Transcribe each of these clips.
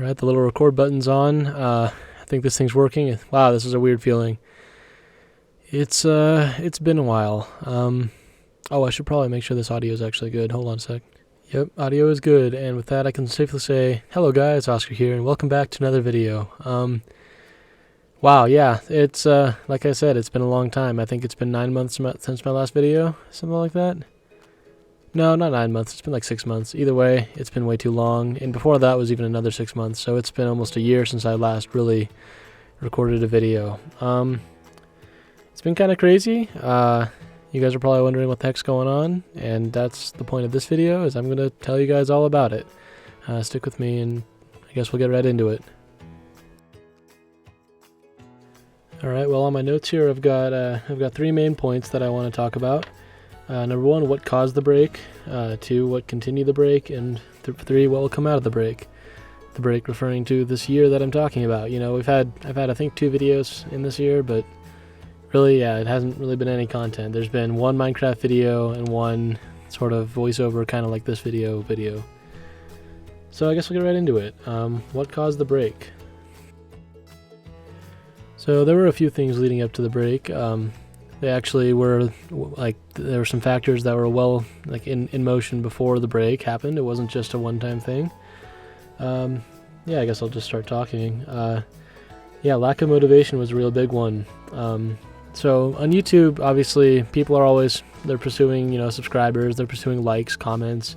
Alright, the little record button's on. I think this thing's working. Wow, this is a weird feeling. It's been a while. Oh, I should probably make sure this audio is actually good. Hold on a sec. Yep, audio is good, and with that I can safely say, hello guys, Oscar here, and welcome back to another video. Wow, yeah, it's, like I said, it's been a long time. I think it's been 9 months since my last video, something like that. No, not 9 months, it's been like 6 months. Either way, it's been way too long, and before that was even another 6 months, so it's been almost a year since I last really recorded a video. It's been kind of crazy. You guys are probably wondering what the heck's going on, and that's the point of this video, is I'm going to tell you guys all about it. Stick with me, and I guess we'll get right into it. Alright, well on my notes here I've got 3 main points that I want to talk about. Number 1, what caused the break. 2, what continued the break, and 3, what will come out of the break. The break referring to this year that I'm talking about. You know, I've had I think 2 videos in this year, but really, yeah, it hasn't really been any content. There's been 1 Minecraft video and 1 sort of voiceover, kind of like this video. So I guess we'll get right into it. What caused the break? So there were a few things leading up to the break. They actually were, like, there were some factors that were well, like, in motion before the break happened. It wasn't just a one-time thing. Yeah, I guess I'll just start talking. Yeah, lack of motivation was a real big one. So on YouTube, obviously, people are they're pursuing, you know, subscribers, they're pursuing likes, comments,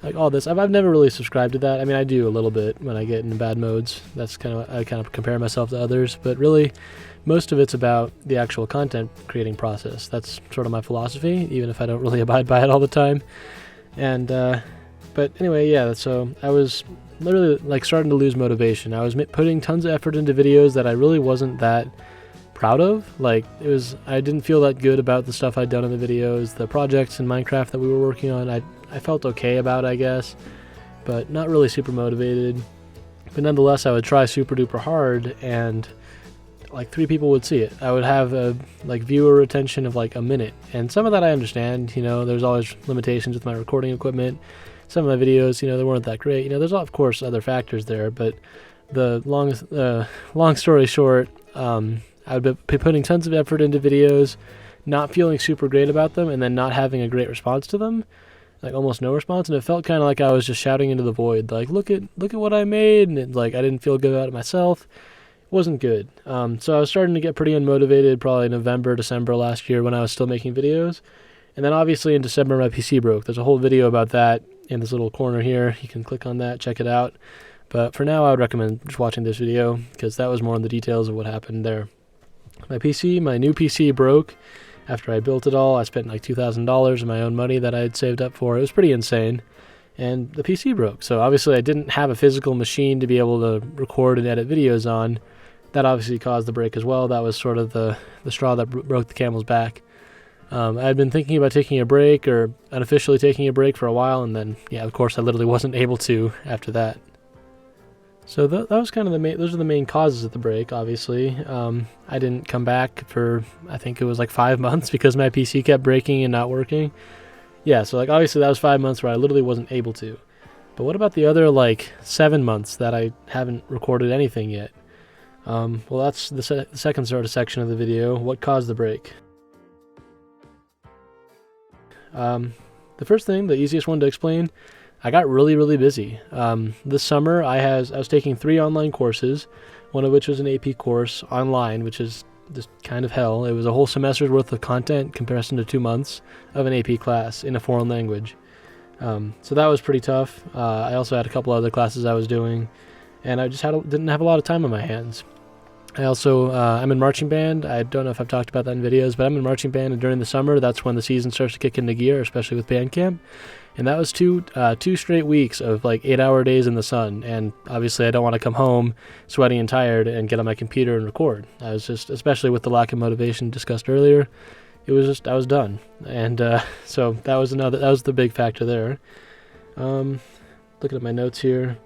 like all this. I've never really subscribed to that. I mean, I do a little bit when I get in bad modes. That's I kind of compare myself to others, but really, most of it's about the actual content creating process. That's sort of my philosophy, even if I don't really abide by it all the time. And, but anyway, yeah, so I was literally, like, starting to lose motivation. I was putting tons of effort into videos that I really wasn't that proud of. Like, I didn't feel that good about the stuff I'd done in the videos, the projects in Minecraft that we were working on. I felt okay about, I guess, but not really super motivated. But nonetheless, I would try super duper hard, and like 3 people would see it. I would have a viewer retention of like a minute, and some of that I understand. You know, there's always limitations with my recording equipment. Some of my videos, you know, they weren't that great. You know, there's of course other factors there, but the long story short, I would be putting tons of effort into videos, not feeling super great about them, and then not having a great response to them, like almost no response, and it felt kind of like I was just shouting into the void, like, look at what I made, and like I didn't feel good about it myself. It wasn't good. So I was starting to get pretty unmotivated, probably November, December last year when I was still making videos, and then obviously in December my PC broke. There's a whole video about that in this little corner here. You can click on that, check it out. But for now, I would recommend just watching this video, because that was more in the details of what happened there. My new PC broke after I built it all. I spent like $2,000 of my own money that I had saved up for. It was pretty insane. And the PC broke. So obviously I didn't have a physical machine to be able to record and edit videos on. That obviously caused the break as well. That was sort of the straw that broke the camel's back. I had been thinking about taking a break, or unofficially taking a break, for a while, and then, yeah, of course I literally wasn't able to after that. So that was kind of those are the main causes of the break, obviously. I didn't come back for, I think it was like 5 months, because my PC kept breaking and not working. Yeah, so like obviously that was 5 months where I literally wasn't able to. But what about the other like 7 months that I haven't recorded anything yet? Well, that's the second sort of section of the video, what caused the break. The first thing, the easiest one to explain, I got really, really busy. This summer I was taking 3 online courses, one of which was an AP course online, which is just kind of hell. It was a whole semester's worth of content comparison to 2 months of an AP class in a foreign language. So that was pretty tough. I also had a couple other classes I was doing, and I just didn't have a lot of time on my hands. I also, I'm in marching band. I don't know if I've talked about that in videos, but I'm in marching band, and during the summer, that's when the season starts to kick into gear, especially with band camp. And that was two straight weeks of like 8-hour days in the sun. And obviously I don't want to come home sweaty and tired and get on my computer and record. I was just, especially with the lack of motivation discussed earlier, I was done. And so that was the big factor there. Looking at my notes here.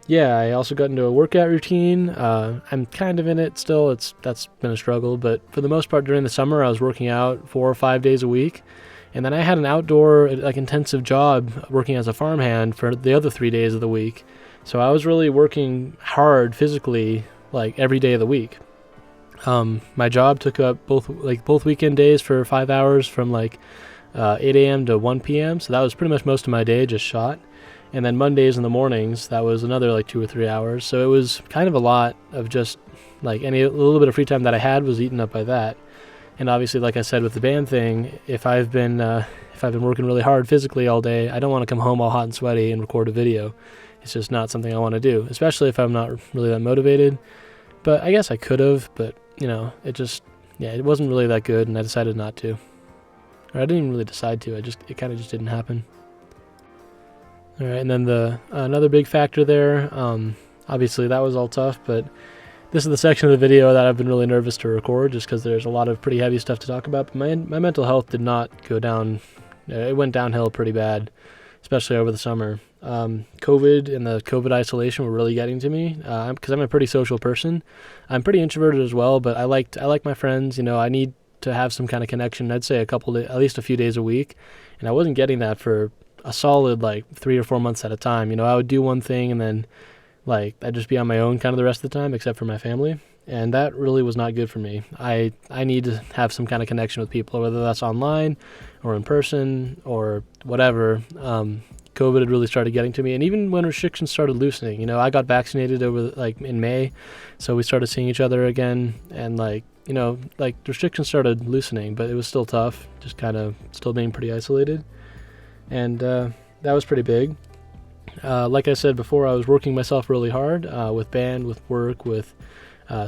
Yeah, I also got into a workout routine. I'm kind of in it still. That's been a struggle, but for the most part during the summer I was working out 4 or 5 days a week. And then I had an outdoor, like, intensive job working as a farmhand for the other 3 days of the week. So I was really working hard physically, like every day of the week. My job took up both weekend days for 5 hours from like 8 a.m. to 1 p.m. So that was pretty much most of my day just shot. And then Mondays in the mornings, that was another like 2 or 3 hours. So it was kind of a lot of just like a little bit of free time that I had was eaten up by that. And obviously, like I said with the band thing, if I've been working really hard physically all day, I don't want to come home all hot and sweaty and record a video. It's just not something I want to do, especially if I'm not really that motivated. But I guess I could have, but it wasn't really that good, and I decided not to. Or I didn't even really decide to. It kind of just didn't happen. All right, and then another big factor there. Obviously, that was all tough, but this is the section of the video that I've been really nervous to record, just because there's a lot of pretty heavy stuff to talk about. But my mental health did not go down. It went downhill pretty bad, especially over the summer. COVID and the COVID isolation were really getting to me, because I'm a pretty social person. I'm pretty introverted as well, but I like my friends. I need to have some kind of connection. I'd say at least a few days a week, and I wasn't getting that for a solid like 3 or 4 months at a time. I would do one thing and then like I'd just be on my own kind of the rest of the time, except for my family, and that really was not good for me. I need to have some kind of connection with people, whether that's online or in person or whatever. COVID had really started getting to me, and even when restrictions started loosening, I got vaccinated in May, so we started seeing each other again, and restrictions started loosening, but it was still tough, just kind of still being pretty isolated, and that was pretty big. Like I said before, I was working myself really hard with band, with work, with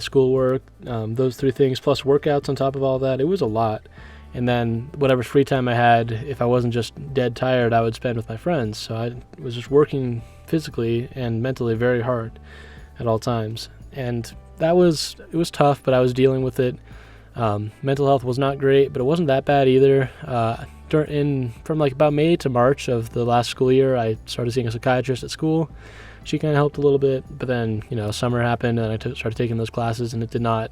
schoolwork, those 3 things, plus workouts on top of all that. It was a lot. And then whatever free time I had, if I wasn't just dead tired, I would spend with my friends. So I was just working physically and mentally very hard at all times. And it was tough, but I was dealing with it. Mental health was not great, but it wasn't that bad either. From like about May to March of the last school year, I started seeing a psychiatrist at school. She kind of helped a little bit, but then summer happened and I started taking those classes, and it did not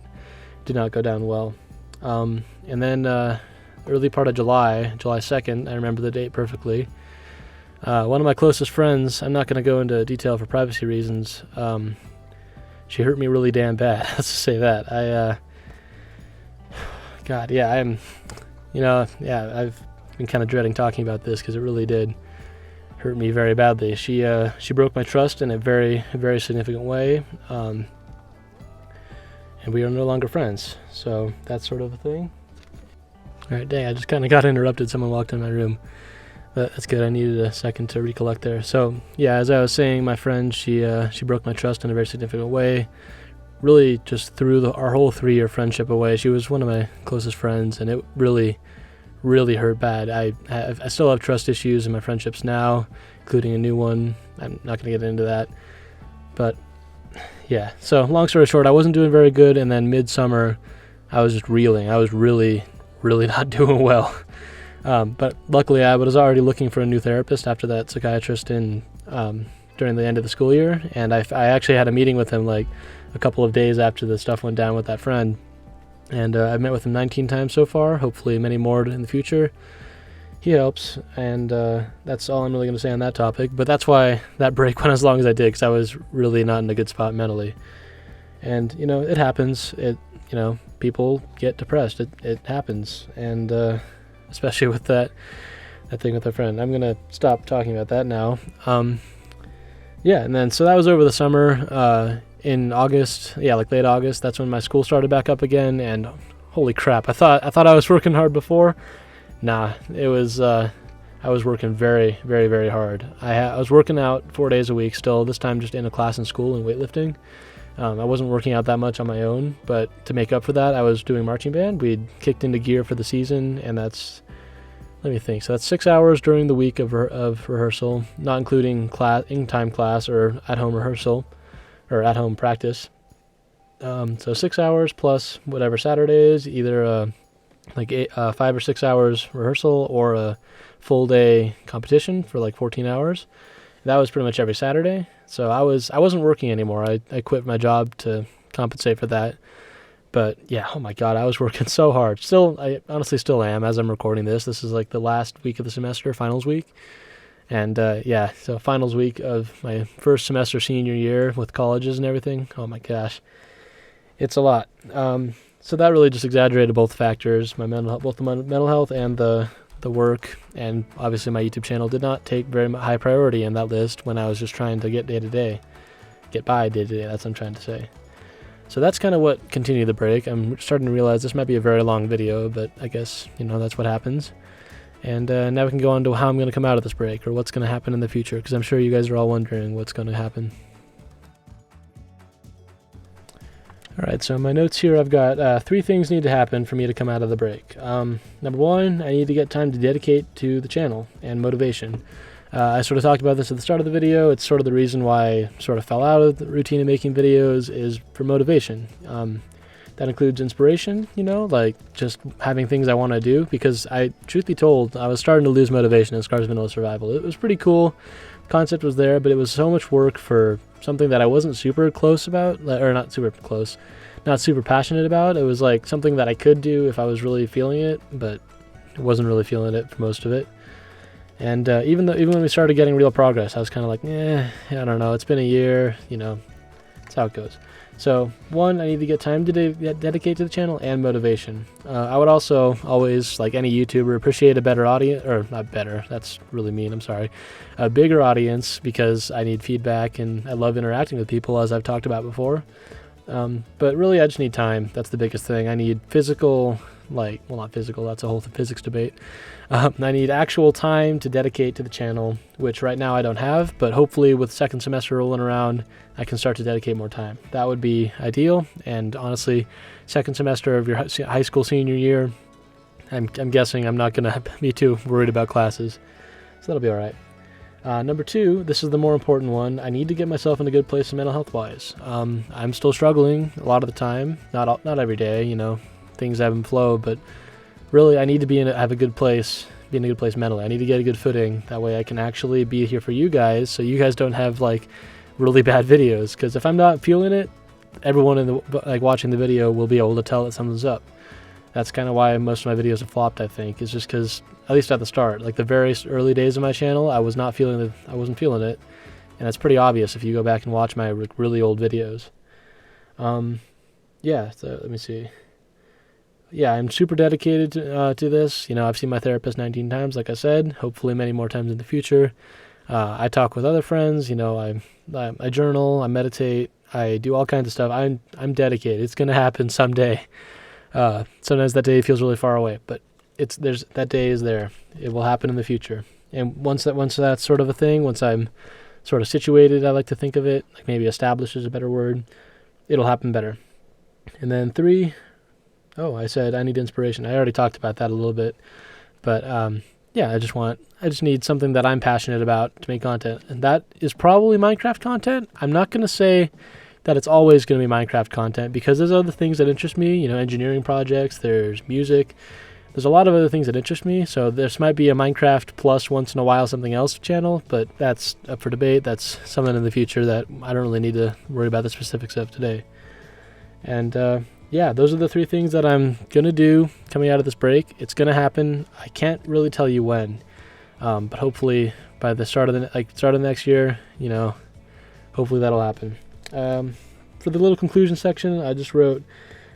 go down well. And then early part of July 2nd, I remember the date perfectly. One of my closest friends, I'm not going to go into detail for privacy reasons. She hurt me really damn bad. Let's just say that. I've been kind of dreading talking about this because it really did hurt me very badly. She broke my trust in a very, very significant way, and we are no longer friends. So that's sort of a thing. All right, dang, I just kind of got interrupted. Someone walked in my room, but that's good. I needed a second to recollect there. So yeah, as I was saying, my friend, she broke my trust in a very significant way. Really just threw our whole 3-year friendship away. She was one of my closest friends, and it really, really hurt bad. I still have trust issues in my friendships now, including a new one. I'm not going to get into that. But yeah, so long story short, I wasn't doing very good, and then midsummer, I was just reeling. I was really, really not doing well. But luckily, I was already looking for a new therapist after that psychiatrist during the end of the school year, and I actually had a meeting with him like a couple of days after the stuff went down with that friend, and I've met with him 19 times so far, hopefully many more in the future. He helps, and that's all I'm really going to say on that topic, but that's why that break went as long as I did, because I was really not in a good spot mentally. And it happens. People get depressed. It happens, and especially with that thing with a friend. I'm gonna stop talking about that now. And then so that was over the summer. In August, like late August, that's when my school started back up again. And holy crap, I thought I was working hard before. Nah, it was. I was working very, very, very hard. I was working out 4 days a week still. This time just in a class in school and weightlifting. I wasn't working out that much on my own, but to make up for that, I was doing marching band. We'd kicked into gear for the season, and that's, let me think, so that's 6 hours during the week of rehearsal, not including in-time class or at-home rehearsal, or at-home practice. So 6 hours plus whatever Saturday is, either 5 or 6 hours rehearsal or a full day competition for like 14 hours. That was pretty much every Saturday. So I wasn't working anymore. I quit my job to compensate for that. But yeah, oh my God, I was working so hard. I honestly still am as I'm recording this. This is like the last week of the semester, finals week. And yeah, so finals week of my first semester senior year with colleges and everything. Oh my gosh, it's a lot. So that really just exaggerated both factors, my mental health, both the mental health and the work, and obviously my YouTube channel did not take very high priority in that list when I was just trying to get by day to day. That's what I'm trying to say. So that's kind of what continued the break. I'm starting to realize this might be a very long video, but I guess, that's what happens. And now we can go on to how I'm going to come out of this break, or what's going to happen in the future, because I'm sure you guys are all wondering what's going to happen. Alright, so in my notes here I've got 3 things need to happen for me to come out of the break. Number 1, I need to get time to dedicate to the channel and motivation. I sort of talked about this at the start of the video. It's sort of the reason why I sort of fell out of the routine of making videos is for motivation. That includes inspiration, like just having things I want to do, because truth be told, I was starting to lose motivation in Scars Vanilla Survival. It was pretty cool. Concept was there, but it was so much work for something that I wasn't super close about, or not super passionate about. It was like something that I could do if I was really feeling it, but I wasn't really feeling it for most of it. And even when we started getting real progress, I was kind of like, I don't know, it's been a year, that's how it goes. So 1, I need to get time to dedicate to the channel, and motivation. I would also always, like any YouTuber, appreciate a better audience, or not better, that's really mean, I'm sorry, a bigger audience, because I need feedback and I love interacting with people, as I've talked about before. But really I just need time. That's the biggest thing. I need physical, not physical, that's a whole physics debate. I need actual time to dedicate to the channel, which right now I don't have, but hopefully with second semester rolling around, I can start to dedicate more time. That would be ideal, and honestly, second semester of your high school senior year, I'm guessing I'm not going to be too worried about classes, so that'll be alright. Number 2, this is the more important one. I need to get myself in a good place mental health wise. I'm still struggling a lot of the time, not every day, things ebb and flow, but really I need to have a good place, be in a good place mentally. I need to get a good footing. That way I can actually be here for you guys, so you guys don't have really bad videos, because if I'm not feeling it, everyone watching the video will be able to tell that something's up. That's kind of why most of my videos have flopped, I think, is just because, at least at the start, the very early days of my channel, I wasn't feeling it, and that's pretty obvious if you go back and watch my really old videos. Yeah, so let me see. Yeah, I'm super dedicated to this. I've seen my therapist 19 times, like I said, hopefully many more times in the future. I talk with other friends, I journal, I meditate, I do all kinds of stuff. I'm dedicated. It's going to happen someday. Sometimes that day feels really far away, but that day is there. It will happen in the future. And once that's sort of a thing, once I'm sort of situated, I like to think of it, maybe established is a better word, it'll happen better. And then 3, I said I need inspiration. I already talked about that a little bit, but yeah, I just need something that I'm passionate about to make content, and that is probably Minecraft content. I'm not going to say that it's always going to be Minecraft content, because there's other things that interest me, engineering projects, there's music, there's a lot of other things that interest me, so this might be a Minecraft plus once in a while something else channel, but that's up for debate. That's something in the future that I don't really need to worry about the specifics of today. And yeah, those are the 3 things that I'm going to do coming out of this break. It's going to happen. I can't really tell you when, but hopefully by the start of the next year, hopefully that'll happen. For the little conclusion section, I just wrote,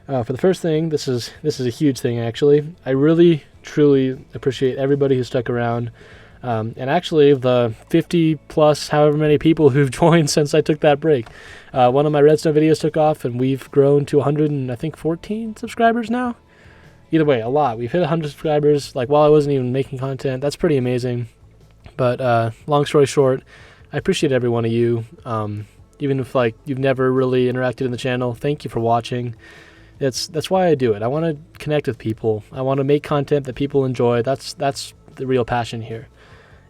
for the first thing, this is a huge thing actually. I really, truly appreciate everybody who stuck around. And actually the 50 plus however many people who've joined since I took that break. One of my Redstone videos took off and we've grown to 114 subscribers now. Either way, a lot. We've hit 100 subscribers while I wasn't even making content. That's pretty amazing. But long story short, I appreciate every one of you. Even if you've never really interacted in the channel, thank you for watching. That's why I do it. I want to connect with people. I want to make content that people enjoy. That's the real passion here.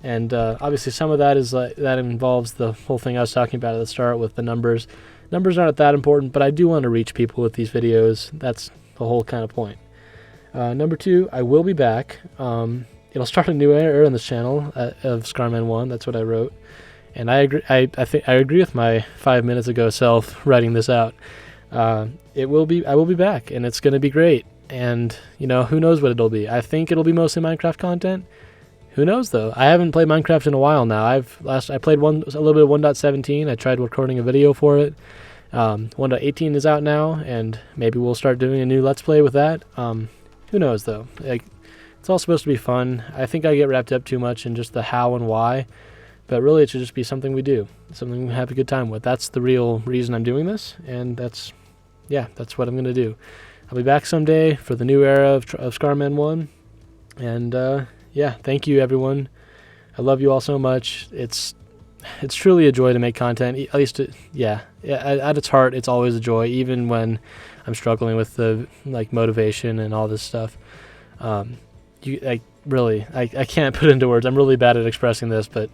And obviously some of that is that involves the whole thing I was talking about at the start with the numbers. Numbers aren't that important, but I do want to reach people with these videos. That's the whole kind of point. Number 2, I will be back. It'll start a new era in this channel of Skarman 1. That's what I wrote. And I agree. I think I agree with my 5 minutes ago self writing this out. I will be back, and it's going to be great. And who knows what it'll be. I think it'll be mostly Minecraft content. Who knows though? I haven't played Minecraft in a while now. I played a little bit of 1.17. I tried recording a video for it. 1.18 is out now, and maybe we'll start doing a new Let's Play with that. Who knows though? Like, it's all supposed to be fun. I think I get wrapped up too much in just the how and why, but really it should just be something we do, something we have a good time with. That's the real reason I'm doing this, and that's what I'm gonna do. I'll be back someday for the new era of Skarman 1, and yeah, thank you everyone. I love you all so much. It's truly a joy to make content. At least, at its heart, it's always a joy, even when I'm struggling with the motivation and all this stuff. I can't put into words. I'm really bad at expressing this, but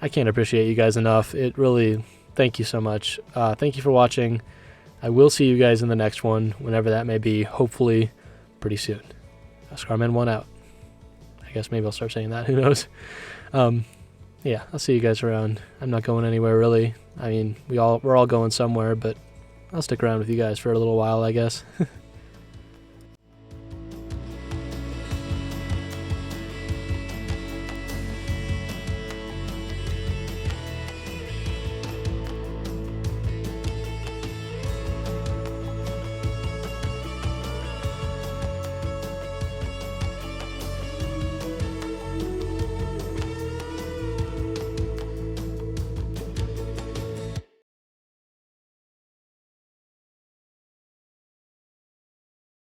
I can't appreciate you guys enough. It really, thank you so much. Thank you for watching. I will see you guys in the next one, whenever that may be. Hopefully, pretty soon. Skarman 1 out. I guess maybe I'll start saying that. Who knows? Yeah, I'll see you guys around. I'm not going anywhere really. I mean, we're all going somewhere, but I'll stick around with you guys for a little while, I guess.